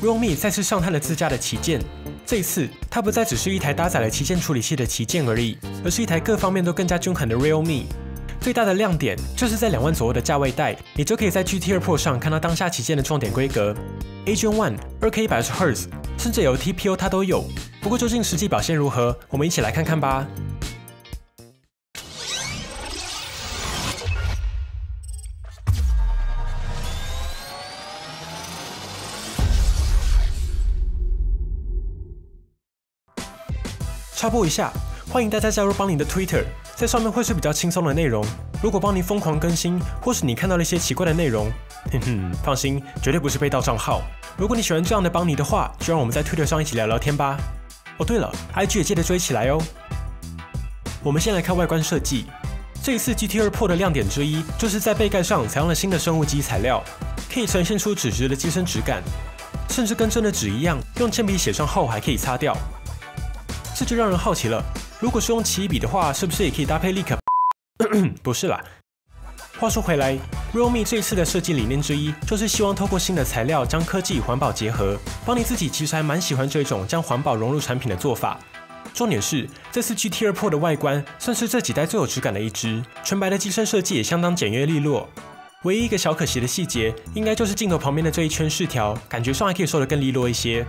Realme 再次上探了自家的旗舰。这一次，它不再只是一台搭载了旗舰处理器的旗舰而已，而是一台各方面都更加均衡的 Realme。最大的亮点就是在2万左右的价位带，你就可以在 GT2 Pro 上看到当下旗舰的重点规格 ，Adreno One 2K 120Hz， 甚至有 TPO 它都有。不过究竟实际表现如何，我们一起来看看吧。插播一下，欢迎大家加入邦尼的 Twitter， 在上面会是比较轻松的内容。如果邦尼疯狂更新，或是你看到了一些奇怪的内容，放心，绝对不是被盗账号。如果你喜欢这样的邦尼的话，就让我们在 Twitter 上一起聊聊天吧。哦，对了 ，IG 也记得追起来哦。我们先来看外观设计。这一次 GT2 Pro 的亮点之一，就是在背盖上采用了新的生物基材料，可以呈现出纸质的机身质感，甚至跟真的纸一样，用铅笔写上后还可以擦掉。这就让人好奇了，如果是用奇异笔的话，是不是也可以搭配立可？不是啦。话说回来 ，Realme 这一次的设计理念之一，就是希望透过新的材料将科技与环保结合。邦尼自己其实还蛮喜欢这种将环保融入产品的做法。重点是，这次 GT2 Pro 的外观算是这几代最有质感的一支，纯白的机身设计也相当简约利落。唯一一个小可惜的细节，应该就是镜头旁边的这一圈饰条，感觉上还可以收得更利落一些。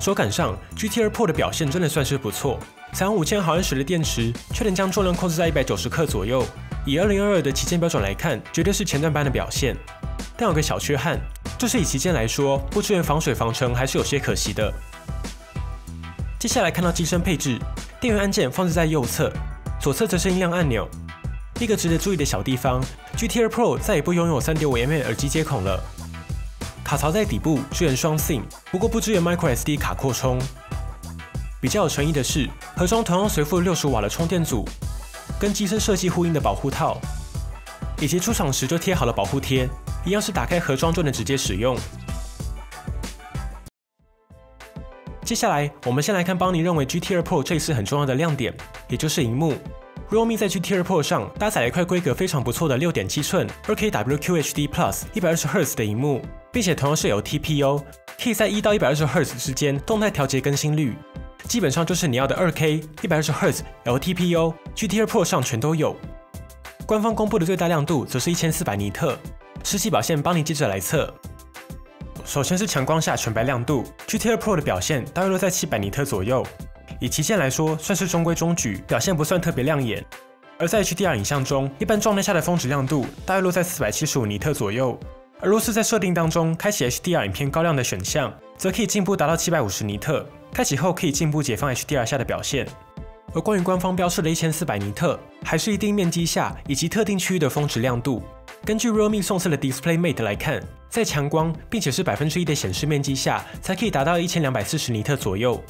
手感上 ，GT2 Pro 的表现真的算是不错。采用5000毫安时的电池，却能将重量控制在190克左右。以2022的旗舰标准来看，绝对是前段班的表现。但有个小缺憾，就是以旗舰来说，不支援防水防尘还是有些可惜的。接下来看到机身配置，电源按键放置在右侧，左侧则是音量按钮。一个值得注意的小地方 ，GT2 Pro 再也不拥有3.5mm 耳机接孔了。卡槽在底部支援双 SIM， 不过不支援 microSD 卡扩充。比较有诚意的是，盒中同样随附65瓦的充电组，跟机身设计呼应的保护套，以及出厂时就贴好了保护贴，一样是打开盒装就能直接使用。接下来，我们先来看邦尼认为 GT2 Pro 这一次很重要的亮点，也就是萤幕。Realme 在 GT2 Pro 上搭载了一块规格非常不错的6.7寸 2K WQHD Plus 120Hz 的萤幕，并且同样是有 TPO， 可以在1到120Hz 之间动态调节更新率，基本上就是你要的 2K 120Hz LTPO GT2 Pro 上全都有。官方公布的最大亮度则是1400尼特，实际表现邦尼接着来测。首先是强光下全白亮度 ，GT2 Pro 的表现大约落在700尼特左右。以旗舰来说，算是中规中矩，表现不算特别亮眼。而在 HDR 影像中，一般状态下的峰值亮度大约落在475尼特左右。而若是在设定当中开启 HDR 影片高亮的选项，则可以进步达到750尼特，开启后可以进步解放 HDR 下的表现。而关于官方标示的1400尼特，还是一定面积下以及特定区域的峰值亮度。根据 Realme 送测的 DisplayMate 来看，在强光并且是1%的显示面积下，才可以达到1240尼特左右。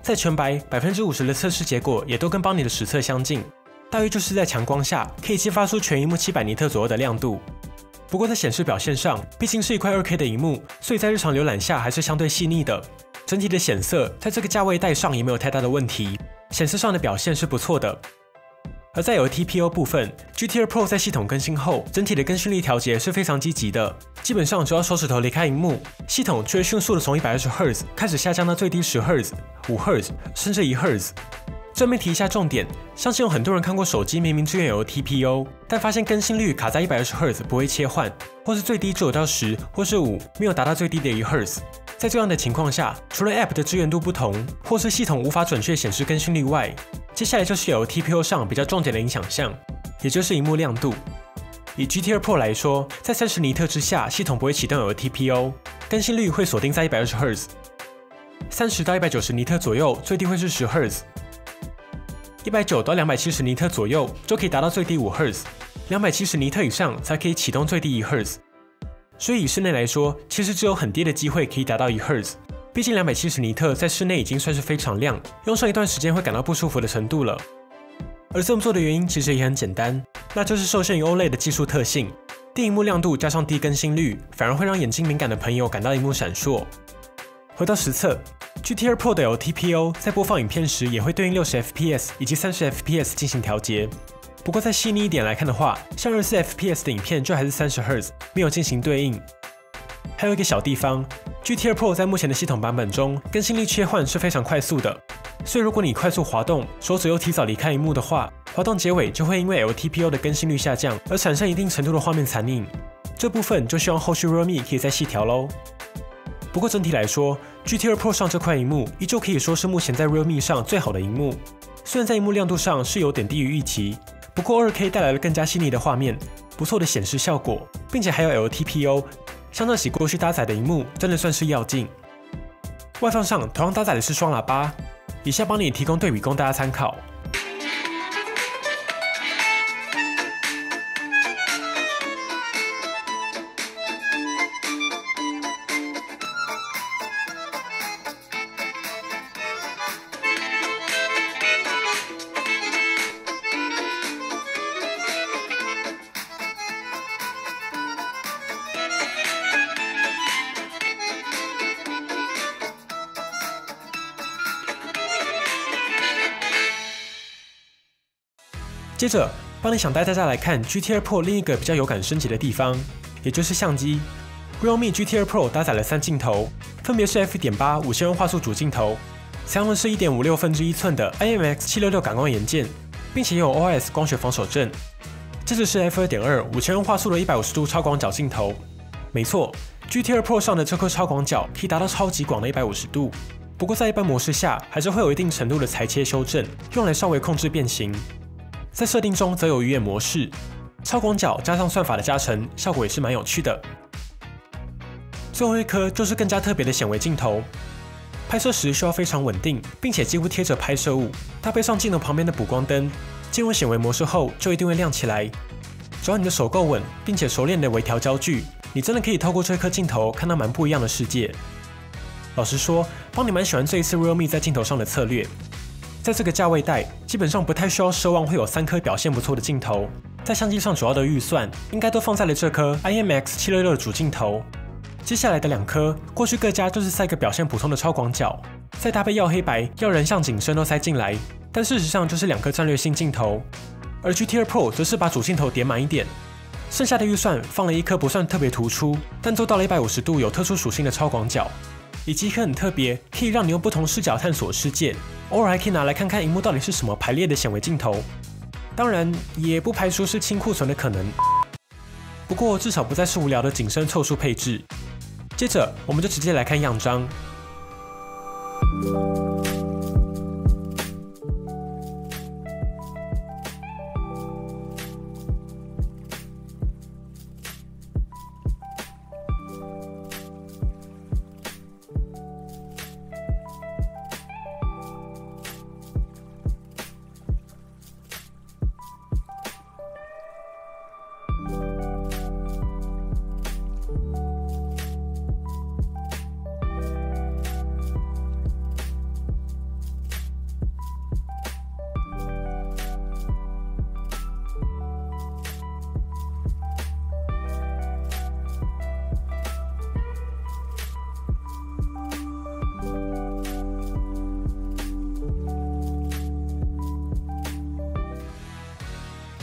在全白50%的测试结果也都跟邦尼的实测相近，大约就是在强光下可以激发出全萤幕700尼特左右的亮度。不过在显示表现上，毕竟是一块2K 的萤幕，所以在日常浏览下还是相对细腻的。整体的显色在这个价位带上也没有太大的问题，显示上的表现是不错的。而在有 TPO 部分 ，GT2 Pro 在系统更新后，整体的更新率调节是非常积极的。基本上只要手指头离开萤幕，系统就会迅速的从120Hz 开始下降到最低10Hz、5Hz 甚至1Hz。正面提一下重点，相信有很多人看过手机明明支援有 TPO， 但发现更新率卡在120Hz 不会切换，或是最低只有到10或是5，没有达到最低的1Hz。在这样的情况下，除了 App 的支援度不同，或是系统无法准确显示更新率外，接下来就是有 TPO 上比较重点的影响项，也就是萤幕亮度。以 GT2 Pro 来说，在30尼特之下，系统不会启动有 TPO， 更新率会锁定在120Hz。30到190尼特左右，最低会是10Hz。190到270尼特左右就可以达到最低5Hz， 270尼特以上才可以启动最低1Hz。所以以室内来说，其实只有很低的机会可以达到1Hz。毕竟270尼特在室内已经算是非常亮，用上一段时间会感到不舒服的程度了。而这么做的原因其实也很简单，那就是受限于 OLED 的技术特性，低萤幕亮度加上低更新率，反而会让眼睛敏感的朋友感到萤幕闪烁。回到实测 ，GT2 Pro 的 LTPO 在播放影片时也会对应60fps 以及30fps 进行调节。不过再细腻一点来看的话，像24fps 的影片就还是30Hz，没有进行对应。还有一个小地方 GT2 Pro 在目前的系统版本中，更新率切换是非常快速的，所以如果你快速滑动，手指又提早离开萤幕的话，滑动结尾就会因为 LTPO 的更新率下降而产生一定程度的画面残影。这部分就希望后续 Realme 可以再细调咯。不过整体来说 ，GT2 Pro 上这块萤幕依旧可以说是目前在 Realme 上最好的萤幕。虽然在萤幕亮度上是有点低于预期，不过 2K 带来了更加细腻的画面，不错的显示效果，并且还有 LTPO。相较起过去搭载的萤幕，真的算是要劲。外放上同样搭载的是双喇叭，以下帮你提供对比供大家参考。接着，帮你想带大家来看 GT2 Pro 另一个比较有感升级的地方，也就是相机。Realme GT2 Pro 搭载了3镜头，分别是 f1.8 5000万画素主镜头，采用的是1.56寸的 IMX766感光元件，并且也有 OIS 光学防手震。接着是 f2.2 5000万画素的150度超广角镜头。没错 ，GT2 Pro 上的这颗超广角可以达到超级广的150度，不过在一般模式下，还是会有一定程度的裁切修正，用来稍微控制变形。在设定中则有鱼眼模式，超广角加上算法的加成，效果也是蛮有趣的。最后一颗就是更加特别的显微镜头，拍摄时需要非常稳定，并且几乎贴着拍摄物，搭配上镜头旁边的补光灯，进入显微模式后就一定会亮起来。只要你的手够稳，并且熟练的微调焦距，你真的可以透过这颗镜头看到蛮不一样的世界。老实说，帮你蛮喜欢这一次 Realme 在镜头上的策略。在这个价位带，基本上不太需要奢望会有3颗表现不错的镜头，在相机上主要的预算应该都放在了这颗 IMX766的主镜头。接下来的2颗，过去各家就是塞个表现普通的超广角，再搭配要黑白、要人像景深都塞进来，但事实上就是2颗战略性镜头。而 GT2 Pro 则是把主镜头叠满一点，剩下的预算放了1颗不算特别突出，但做到了150度有特殊属性的超广角。以及一颗很特别，可以让你用不同视角探索世界，偶尔还可以拿来看看萤幕到底是什么排列的显微镜头。当然，也不排除是清库存的可能。不过至少不再是无聊的景深凑数配置。接着，我们就直接来看样张。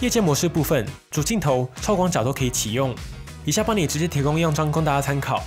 夜间模式部分，主镜头、超广角都可以启用。以下帮你直接提供样张供大家参考。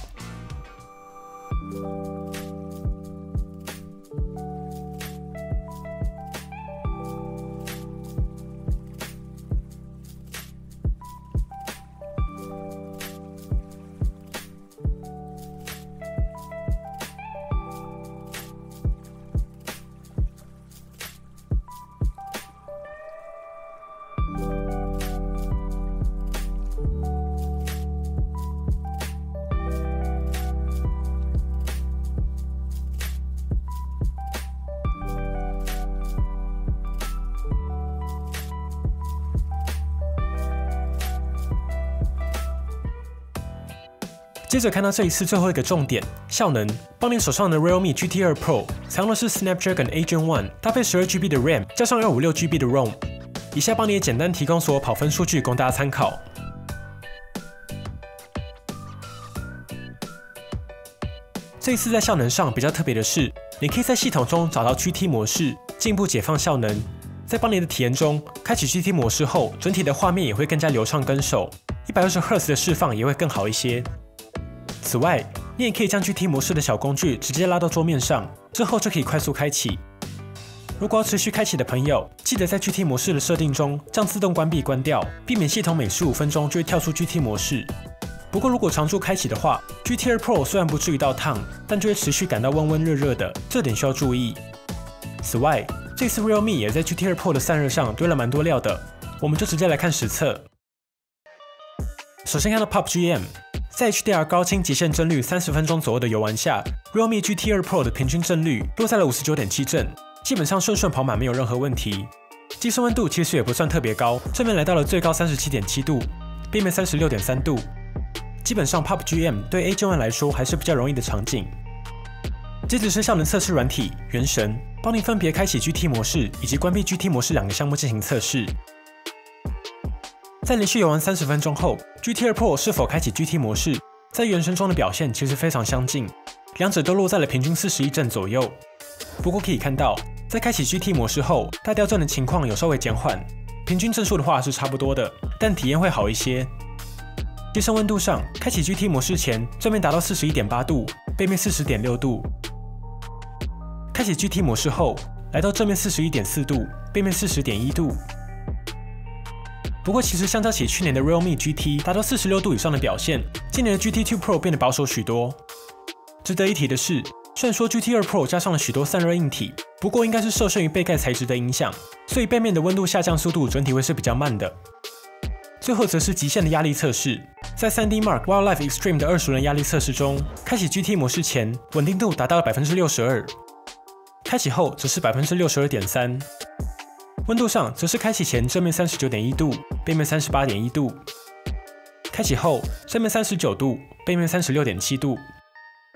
接着看到这一次最后一个重点，效能。帮你手上的 Realme GT2 Pro 采用的是 Snapdragon 8 Gen 1，搭配12GB 的 RAM， 加上256GB 的 ROM。以下帮你也简单提供所有跑分数据供大家参考。这一次在效能上比较特别的是，你可以在系统中找到 GT 模式，进一步解放效能。在帮你的体验中，开启 GT 模式后，整体的画面也会更加流畅跟手，120Hz 的释放也会更好一些。此外你也可以将 GT 模式的小工具直接拉到桌面上，之后就可以快速开启。如果要持续开启的朋友，记得在 GT 模式的设定中将自动关闭关掉，避免系统每15分钟就会跳出 GT 模式。不过如果常驻开启的话 ，GT2 Pro 虽然不至于到烫，但就会持续感到温温热热的，这点需要注意。此外，这次 Realme 也在 GT2 Pro 的散热上堆了蛮多料的，我们就直接来看实测。首先看到 PUBGM， 在 HDR 高清极限帧率30分钟左右的游玩下 ，Realme GT2 Pro 的平均帧率落在了 59.7帧，基本上顺跑满没有任何问题。机身温度其实也不算特别高，正面来到了最高 37.7 度，背面 36.3 度。基本上 PUBGM 对 A91 来说还是比较容易的场景。接着是效能测试软体原神，帮你分别开启 GT 模式以及关闭 GT 模式2个项目进行测试。在连续游玩30分钟后 ，GT2 Pro 是否开启 GT 模式，在原神中的表现其实非常相近，两者都落在了平均41帧左右。不过可以看到，在开启 GT 模式后，大掉帧的情况有稍微减缓，平均帧数的话是差不多的，但体验会好一些。机身温度上，开启 GT 模式前，正面达到 41.8 度，背面 40.6 度。开启 GT 模式后，来到正面 41.4 度，背面 40.1 度。不过其实相较起去年的 Realme GT 达到46度以上的表现，今年的 GT2 Pro 变得保守许多。值得一提的是，虽然说 GT2 Pro 加上了许多散热硬体，不过应该是受限于背盖材质的影响，所以背面的温度下降速度整体会是比较慢的。最后则是极限的压力测试，在 3D Mark Wildlife Extreme 的20人压力测试中，开启 GT 模式前，稳定度达到了 62%， 开启后则是 62.3%。温度上则是开启前正面 39.1 度，背面 38.1 度，开启后正面39度，背面 36.7 度。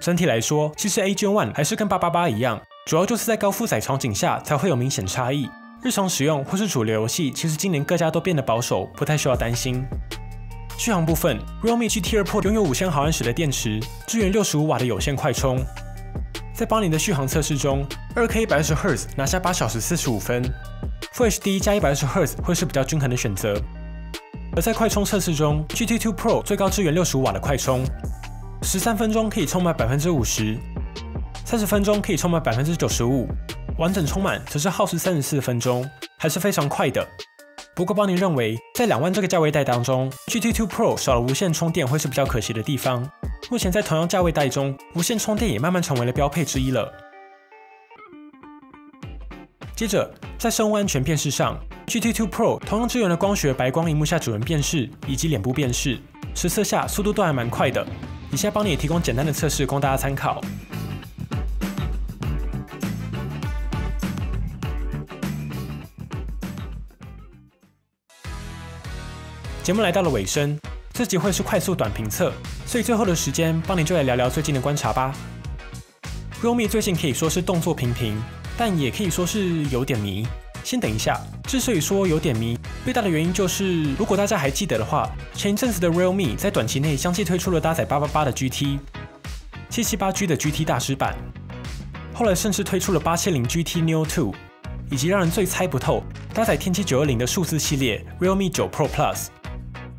整体来说，其实 A91 还是跟888一样，主要就是在高负载场景下才会有明显差异。日常使用或是主流游戏，其实今年各家都变得保守，不太需要担心。续航部分 ，Realme GT2 Pro 拥有5000毫安时的电池，支援65瓦的有线快充。在邦尼的续航测试中 ，2K 120Hz 拿下8小时45分 ，Full HD 加120Hz 会是比较均衡的选择。而在快充测试中 ，GT2 Pro 最高支援65瓦的快充，13分钟可以充满 50%，30分钟可以充满 95%。完整充满则是耗时34分钟，还是非常快的。不过邦尼认为，在2万这个价位带当中 ，GT2 Pro 少了无线充电会是比较可惜的地方。目前在同样价位带中，无线充电也慢慢成为了标配之一了。接着，在生物安全辨识上 ，GT2 Pro 同样支援了光学白光萤幕下指纹辨识以及脸部辨识，实测下速度都还蛮快的。以下邦尼也提供简单的测试供大家参考。节目来到了尾声，这集会是快速短评测，所以最后的时间，邦尼就来聊聊最近的观察吧。Realme 最近可以说是动作频频，但也可以说是有点迷。先等一下，之所以说有点迷，最大的原因就是，如果大家还记得的话，前一阵子的 Realme 在短期内相继推出了搭载888的 GT、778G 的 GT 大师版，后来甚至推出了870 GT Neo 2，以及让人最猜不透搭载天玑920的数字系列 Realme 9 Pro Plus。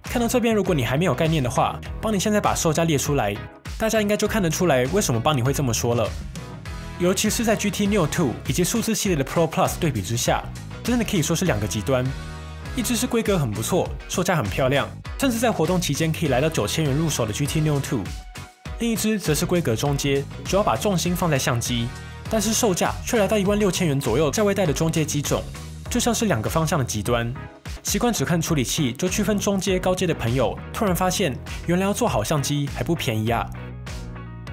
看到这边，如果你还没有概念的话，邦尼现在把售价列出来，大家应该就看得出来为什么邦尼会这么说了。尤其是在 GT Neo 2以及数字系列的 Pro Plus 对比之下，真的可以说是2个极端。一只是规格很不错，售价很漂亮，甚至在活动期间可以来到9000元入手的 GT Neo 2，另一只则是规格中阶，主要把重心放在相机，但是售价却来到16000元左右价位带的中阶机种，就像是2个方向的极端。习惯只看处理器就区分中阶、高阶的朋友，突然发现原来要做好相机还不便宜啊！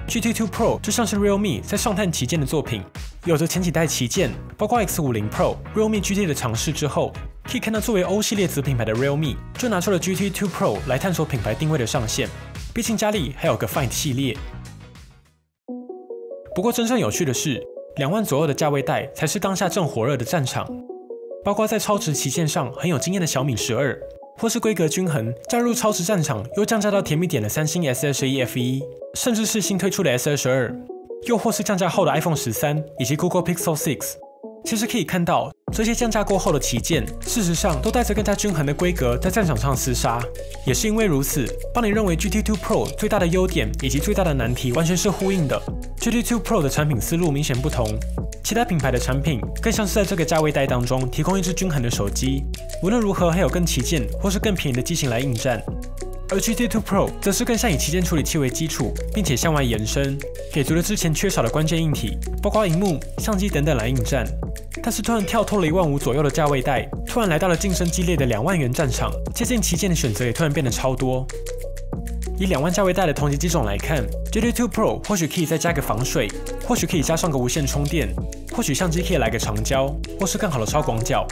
GT2 Pro 就像是 Realme 在上探旗舰的作品，有着前几代旗舰，包括 X50 Pro、Realme GT 的尝试之后，可以看到作为欧系列子品牌的 Realme 就拿出了 GT2 Pro 来探索品牌定位的上限。毕竟家里还有个 Find 系列。不过真正有趣的是，2万左右的价位带才是当下正火热的战场。包括在超值旗舰上很有经验的小米12，或是规格均衡加入超值战场又降价到甜蜜点的三星 S21 FE， 甚至是新推出的 S22， 又或是降价后的 iPhone 13以及 Google Pixel 6。其实可以看到这些降价过后的旗舰，事实上都带着更加均衡的规格在战场上厮杀。也是因为如此，邦尼认为 GT2 Pro 最大的优点以及最大的难题完全是呼应的。GT2 Pro 的产品思路明显不同，其他品牌的产品更像是在这个价位带当中提供一支均衡的手机，无论如何还有更旗舰或是更便宜的机型来应战。而 GT2 Pro 则是更像以旗舰处理器为基础，并且向外延伸，给足了之前缺少的关键硬体，包括萤幕、相机等等来应战。但是突然跳脱了15000左右的价位带，突然来到了竞争激烈的2万元战场，接近旗舰的选择也突然变得超多。以2万价位带的同级机种来看 ，GT2 Pro 或许可以再加个防水，或许可以加上个无线充电，或许相机可以来个长焦，或是更好的超广角。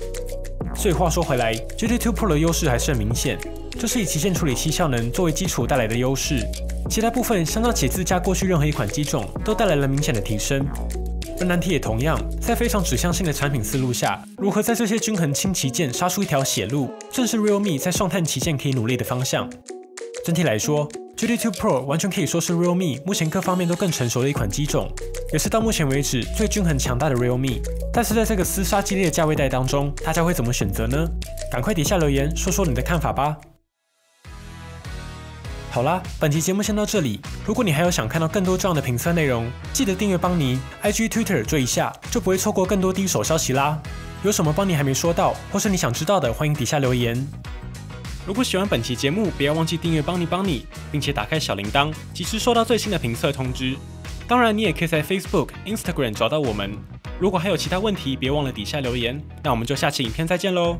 所以话说回来 ，GT2 Pro 的优势还是很明显。就是以旗舰处理器效能作为基础带来的优势，其他部分相较起自家过去任何一款机种，都带来了明显的提升。而难题也同样，在非常指向性的产品思路下，如何在这些均衡轻旗舰杀出一条血路，正是 Realme 在上探旗舰可以努力的方向。整体来说 ，GT2 Pro 完全可以说是 Realme 目前各方面都更成熟的一款机种，也是到目前为止最均衡强大的 Realme。但是在这个厮杀激烈的价位带当中，大家会怎么选择呢？赶快底下留言说说你的看法吧。好啦，本期节目先到这里。如果你还有想看到更多这样的评测内容，记得订阅邦尼 IG、Twitter 追一下，就不会错过更多第一手消息啦。有什么邦尼还没说到，或是你想知道的，欢迎底下留言。如果喜欢本期节目，不要忘记订阅邦尼，并且打开小铃铛，及时收到最新的评测通知。当然，你也可以在 Facebook、Instagram 找到我们。如果还有其他问题，别忘了底下留言。那我们就下期影片再见喽。